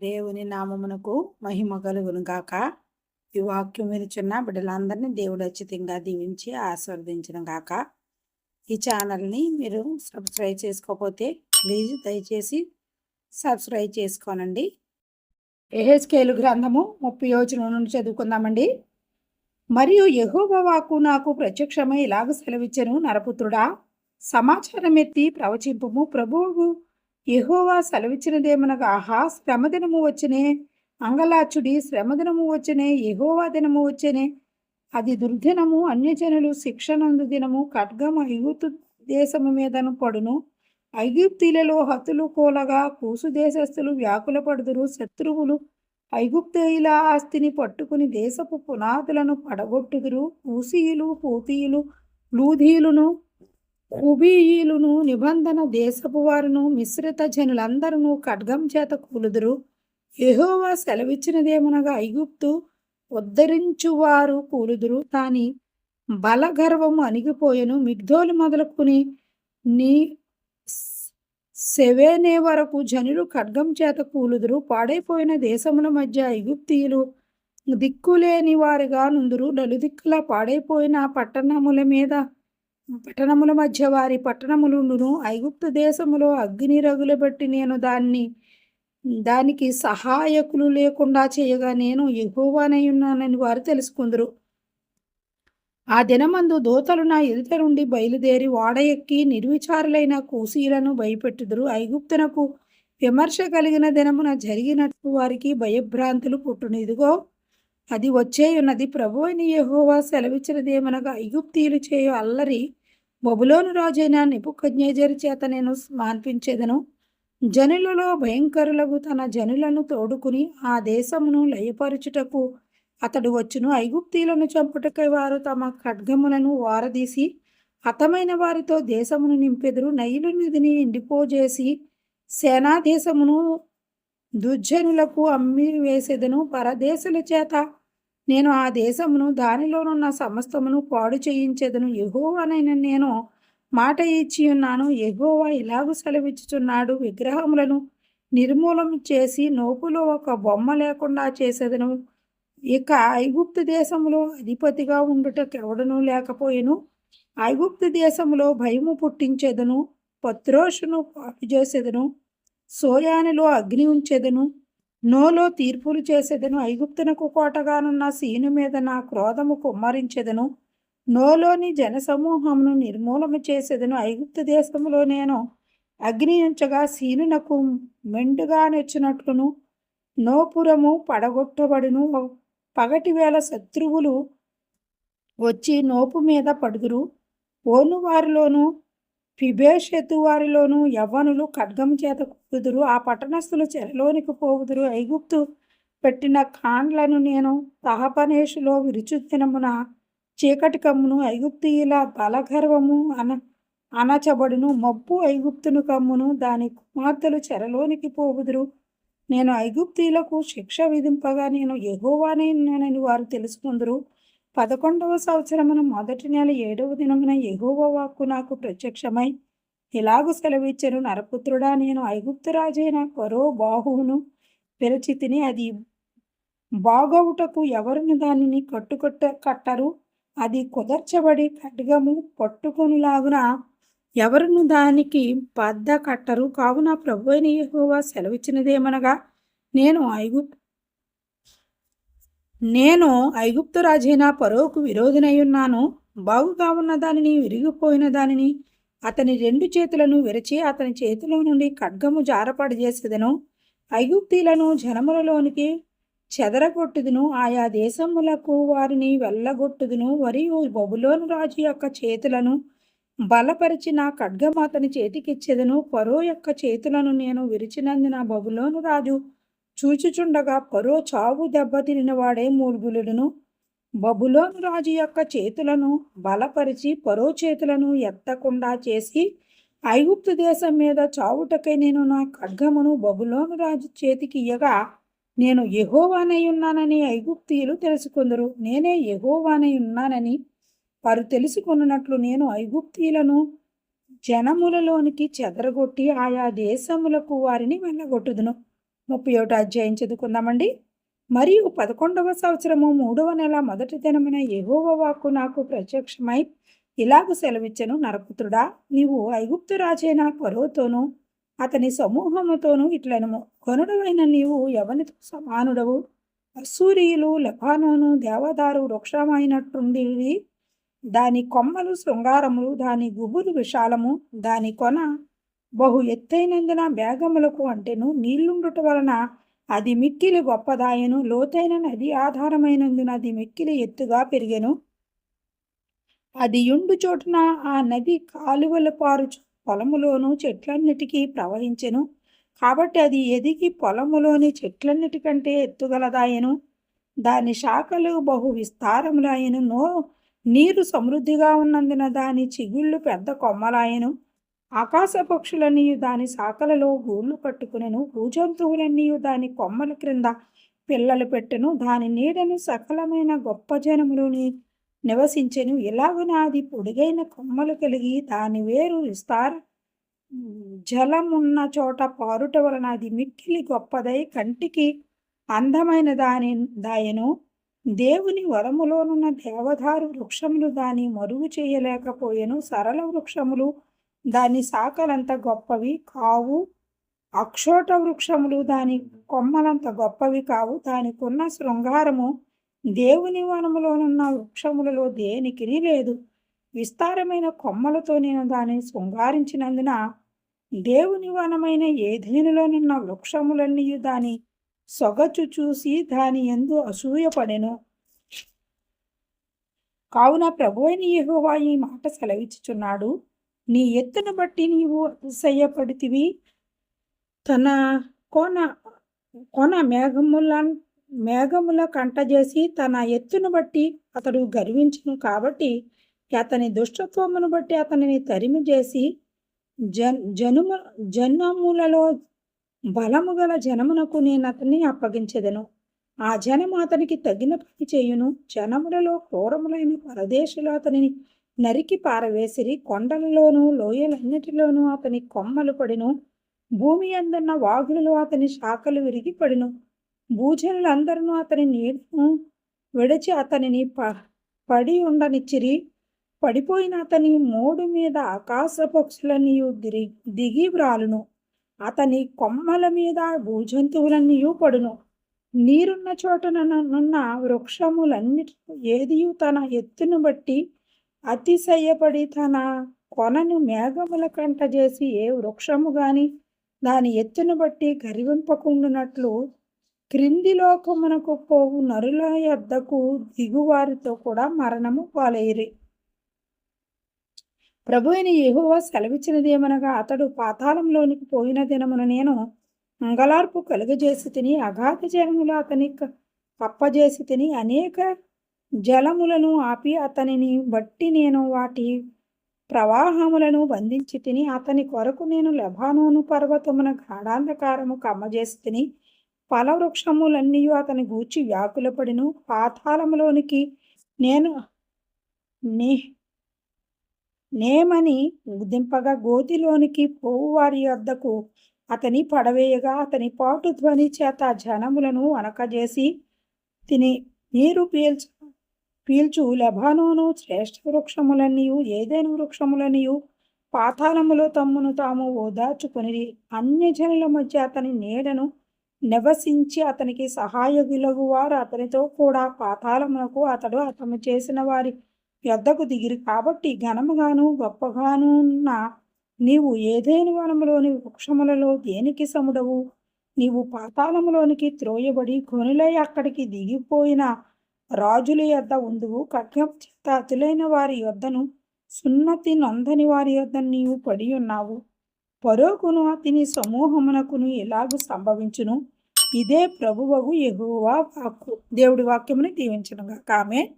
దేవుని నామమునకు మహిమ కలుగును గాక. ఈ వాక్యం వినుచున్న బిడ్డలందరినీ దేవుడు ఉచితంగా దీవించి ఆశీర్వదించును గాక. ఈ ఛానల్ని మీరు సబ్స్క్రైబ్ చేసుకోకపోతే ప్లీజ్ దయచేసి సబ్స్క్రైబ్ చేసుకోనండి. యెహెజ్కేలు గ్రంథము 30వ వచనం నుండి చదువుకుందామండి. మరియు యెహోవా వాక్కు నాకు ప్రత్యక్షమై ఇలాగ సెలవిచ్చెను, నరపుత్రుడా, సమాచారం ఎత్తి ప్రవచింపుము. ప్రభువు యెహోవా సెలవిచ్చినదేమనగా, ఆహా, శ్రమదినము వచ్చెనే, అంగలార్చుడి, శ్రమదినము వచ్చెనే, యెహోవా దినము వచ్చెనే, అది దుర్దినము, అన్యజనులు శిక్షనందు దినము, ఖడ్గము ఐగుప్తు దేశము మీదను పడును. ఐగుప్తీలలో హతులు కూలగా, కూసు దేశస్థులు వ్యాకుల పడుదురు. శత్రువులు ఐగుప్తీయుల ఆస్తిని పట్టుకుని దేశపు పునాదులను పడగొట్టుదురు. కూసీయులు, పూతీయులు, లూదీయులను, కుబీయులను, నిబంధన దేశపు వారును, మిశ్రిత జనులందరూ ఖడ్గం చేత కూలుదురు. యెహోవా సెలవిచ్చినదేమనగా, ఐగుప్తు ఉద్ధరించువారు కూలుదురు, కాని బలగర్వము అణిగిపోయెను. మిగ్దోలు మొదలుకుని నీ సెవేనే వరకు జనులు ఖడ్గం చేత కూలుదురు. పాడైపోయిన దేశముల మధ్య ఐగుప్తీయులు దిక్కులేని వారిగా నుందురు. నలుదిక్కుల పాడైపోయిన పట్టణముల మధ్య వారి పట్టణములుండును. ఐగుప్తు దేశములో అగ్ని రగులబెట్టి నేను దానికి సహాయకులు లేకుండా చేయగా నేను యెహోవానై ఉన్నానని వారు తెలుసుకుందురు. ఆ దినమందు దూతలు నా ఎదుట నుండి బయలుదేరి ఓడ ఎక్కి నిర్విచారులైన కూసీలను భయపెట్టుదురు. ఐగుప్తునకు విమర్శ కలిగిన దినమున జరిగినట్టు వారికి భయభ్రాంతులు పుట్టును. ఇదిగో, అది వచ్చేయున్నది. ప్రభువైన యెహోవా సెలవిచ్చినదేమనగా, ఐగుప్తీయులు చేయు అల్లరి బబులోను రాజైన నెబుకద్నెజరు చేత నేను మాన్పించెదను. జనులలో భయంకరులకు తన జనులను తోడుకుని ఆ దేశమును లయపరచుటకు అతడు వచ్చును. ఐగుప్తీయులను చంపుటకై వారు తమ ఖడ్గములను వారదీసి హతమైన వారితో దేశమును నింపెదురు. నైలు నదిని ఎండిపోజేసి సేనాదేశమును దుర్జనులకు అమ్మి వేసెదను. పరదేశుల చేత నేను ఆ దేశమును దానిలోనున్న సమస్తమును పాడు చేయించెదను. యెహోవానైన నేను మాట ఇచ్చి ఉన్నాను. యెహోవా ఇలాగు సెలవిచ్చుచున్నాడు, విగ్రహములను నిర్మూలన చేసి నోపులో ఒక బొమ్మ లేకుండా చేసేదను. ఇక ఐగుప్తు దేశములో అధిపతిగా ఉండుటకెవడనూ లేకపోయెను. ఐగుప్తు దేశములో భయము పుట్టించెదను. పత్రోషును పాడు చేసేదను. సోయానులో అగ్ని ఉంచెదను. నోలో తీర్పులు చేసేదను. ఐగుప్తునకు కోటగానున్న సీను మీద నా క్రోధము కుమ్మరించెదను. నోలోని జనసమూహమును నిర్మూలన చేసేదను. ఐగుప్తు దేశములో నేను అగ్ని ఉంచగా సీనునకు మెండుగా నెచ్చినట్లును నోపురము పడగొట్టబడును. పగటి వేళ శత్రువులు వచ్చి నోపు మీద పడుదురు. ఓను వారిలోను ఫిబేషెతు వారిలోను యవ్వనులు ఖడ్గము చేత కూలుదురు. ఆ పట్టణస్థులు చెరలోనికి పోవుదురు. ఐగుప్తు పెట్టిన కాండ్లను నేను తహపనేషులో విరుచు దినమున చీకటి కమ్మును. ఐగుప్తీయుల బలగర్వము అణచబడును. మబ్బు ఐగుప్తును కమ్మును. దాని కుమార్తెలు చెరలోనికి పోవుదురు. నేను ఐగుప్తీయులకు శిక్ష విధింపగా నేను యెహోవానని వారు తెలుసుకుందురు. 11వ సంవత్సరమున మొదటి నెల 7వ దినమున యెహోవా వాక్కు నాకు ప్రత్యక్షమై ఇలాగు సెలవిచ్చెను, నరపుత్రుడా, నేను ఐగుప్తు రాజైన ఫరో బాహువును పిలిచితిని. అది బాగవుటకు ఎవరును దానిని కట్టరు. అది కుదర్చబడి ఖడ్గము పట్టుకొనులాగున ఎవరును దానికి బద్ద కట్టరు. కావున ప్రభువైన యెహోవా సెలవిచ్చినదేమనగా, నేను ఐగుప్తు రాజైన ఫరోకు విరోధినై ఉన్నాను. బాగుగా ఉన్న దానిని, విరిగిపోయిన దానిని, అతని 2 చేతులను విరచి అతని చేతిలో నుండి ఖడ్గము జారపడజేసేదను. ఐగుప్తీయులను జనములలోనికి చెదరగొట్టుదును. ఆయా దేశములకు వారిని వెళ్ళగొట్టుదును. మరియు బబులోను రాజు యొక్క చేతులను బలపరిచి నా ఖడ్గము అతని చేతికిచ్చెదను. ఫరో యొక్క చేతులను నేను విరిచినందున బబులోను రాజు చూచుచుండగా ఫరో చావు దెబ్బతినిన వాడే మూల్గులుడును. బబులోను రాజు యొక్క చేతులను బలపరిచి ఫరో చేతులను ఎత్తకుండా చేసి ఐగుప్తు దేశం మీద చావుటకై నేను నా ఖడ్గమును బబులోను రాజు చేతికి ఇయ్యగా నేను యెహోవానై ఉన్నానని ఐగుప్తీయులు తెలుసుకుందరు. నేనే యెహోవానై ఉన్నానని వారు తెలుసుకున్నట్లు నేను ఐగుప్తీయులను జనములలోనికి చెదరగొట్టి ఆయా దేశములకు వారిని వెళ్ళగొట్టుదును. 31వ అధ్యాయం చదువుకుందామండి. మరియు 11వ సంవత్సరము 3వ నెల మొదటి దినమున యెహోవా వాక్కు నాకు ప్రత్యక్షమై ఇలాగు సెలవిచ్చెను, నరపుత్రుడా, నీవు ఐగుప్తు రాజైన ఫరోతోనూ అతని సమూహముతోనూ ఇట్లనుము, ఘనుడవైన నీవు ఎవనితో సమానుడవు? అస్సూరీయులు లెబానోను దేవదారు వృక్షమైనట్టుండివి. దాని కొమ్మలు శృంగారములు, దాని గుబురు విశాలము, దాని కొన బహు ఎత్తైనందున మేఘములకు అంటెను. నీళ్లుండుట వలన అది మిక్కిలి గొప్పదాయను, లోతైన నది ఆధారమైనందున అది మిక్కిలి ఎత్తుగా పెరిగెను. అది యుండు చోటున ఆ నది కాలువల పారుచు పొలములోను చెట్లన్నిటికీ ప్రవహించెను. కాబట్టి అది ఎదిగి పొలములోని చెట్లన్నిటికంటే ఎత్తుగలదాయను. దాని శాఖలు బహు విస్తారములాయను. నీరు సమృద్ధిగా ఉన్నందున దాని చిగుళ్ళు పెద్ద కొమ్మలాయను. ఆకాశ పక్షులన్నీ దాని శాఖలలో గూళ్ళు కట్టుకునెను. భూజంతువులన్నీ దాని కొమ్మల క్రింద పిల్లలు పెట్టెను. దాని నీడను సకలమైన గొప్ప జనములుని నివసించెను. ఇలాగున అది పొడుగైన కొమ్మలు కలిగి దాని వేరు విస్తార జలమున్న చోట పారుట వలన అది మిక్కిలి గొప్పదై కంటికి అందమైన దాయను. దేవుని వరములోనున్న దేవదారు వృక్షములు దాని మరుగు చేయలేకపోయెను. సరళ వృక్షములు దాని శాఖలంత గొప్పవి కావు. అక్షోట వృక్షములు దాని కొమ్మలంత గొప్పవి కావు. దానికున్న శృంగారము దేవుని వనములోనున్న వృక్షములలో దేనికిని లేదు. విస్తారమైన కొమ్మలతో నేను దానిని శృంగారించినందున దేవుని వనమైన ఏదెనులోనున్న వృక్షములన్నీ దాని సొగచు చూసి దాని యందు అసూయపడెను. కావున ప్రభువైన యెహోవా ఈ మాట సెలవిచ్చుచున్నాడు, నీ ఎత్తును బట్టి నీవు అతిశయపడితివి. తన కొన మేఘముల కంటజేసి తన ఎత్తును బట్టి అతడు గర్వించును. కాబట్టి అతని దుష్టత్వమును బట్టి అతనిని తరిమి చేసి జనములలో బలము గల జనమునకు నేను అతన్ని అప్పగించెదను. ఆ జనము అతనికి తగిన పని చేయును. జనములలో క్రూరములైన పరదేశులు అతనిని నరికి పారవేసిరి. కొండలలోనూ లోయలన్నిటిలోనూ అతని కొమ్మలు పడిను. భూమి అందున్న వాగులలో అతని శాఖలు విరిగి పడిను. భూజనులందరూ అతని నీడను విడిచి అతనిని పడి ఉండనిచ్చిరి. పడిపోయిన అతని మోడు మీద ఆకాశ పక్షులన్నీ దిగి వ్రాలును. అతని కొమ్మల మీద భూజంతువులన్నీ పడును. నీరున్న చోటనున్న వృక్షములన్నిటిలో ఏదియు తన ఎత్తును బట్టి అతిశయపడి తన కొనను మేఘముల కంట చేసి ఏ వృక్షము గాని దాని ఎత్తును బట్టి గర్వింపకుండునట్లు క్రింది లోకమునకు పోవు నరుల యొద్దకు దిగువారితో కూడా మరణము పాలైరి. ప్రభువైన యెహోవా సెలవిచ్చినదేమనగా, అతడు పాతాళంలోనికి పోయిన దినమున నేను అంగలార్పు కలుగజేసి తిని, అగాధ జలములు అతని కప్పజేసి తిని, అనేక జలములను ఆపి అతనిని బట్టి నేను వాటి ప్రవాహములను బంధించి తిని, అతని కొరకు నేను లెబానోను పర్వతమున గాఢాంధకారము కమ్మజేసి తిని, ఫలవృక్షములన్నీ అతని గూర్చి వ్యాకులపడిను. పాతాళములోనికి నేను నేమని దింపగా గోతిలోనికి పోవు వారి వద్దకు అతని పడవేయగా, అతని పాటు ధ్వని చేత జనములను వనకజేసి తిని, నీరు పీల్చు లెబానోను శ్రేష్ఠ వృక్షములన్నీయు ఏదైనా వృక్షములన్నీయు పాతాళములో తమ్మును తాము ఓదార్చుకొనిరి. అన్యజనుల మధ్య అతని నీడను నివసించి అతనికి సహాయకులగు వారు అతనితో కూడా పాతాళమునకు అతడు చేసిన వారి యొద్దకు దిగిరి. కాబట్టి ఘనముగాను గొప్పగానున్న నీవు ఏదైనా వనములోని వృక్షములలో దేనికి సముడవు? నీవు పాతాళములోనికి త్రోయబడి కొనులై అక్కడికి దిగిపోయిన రాజుల యొద్ద ఉందువు. ఖడ్గం చేత అతులైన వారి యొద్దను సున్నతి నొందని వారి యొద్ద నీవు పడి ఉన్నావు. ఫరోకును అతని సమూహమునకును ఇలాగు సంభవించును. ఇదే ప్రభువగు యెహోవా వాక్కు. దేవుడి వాక్యముని దీవించునుగాక. ఆమేన్.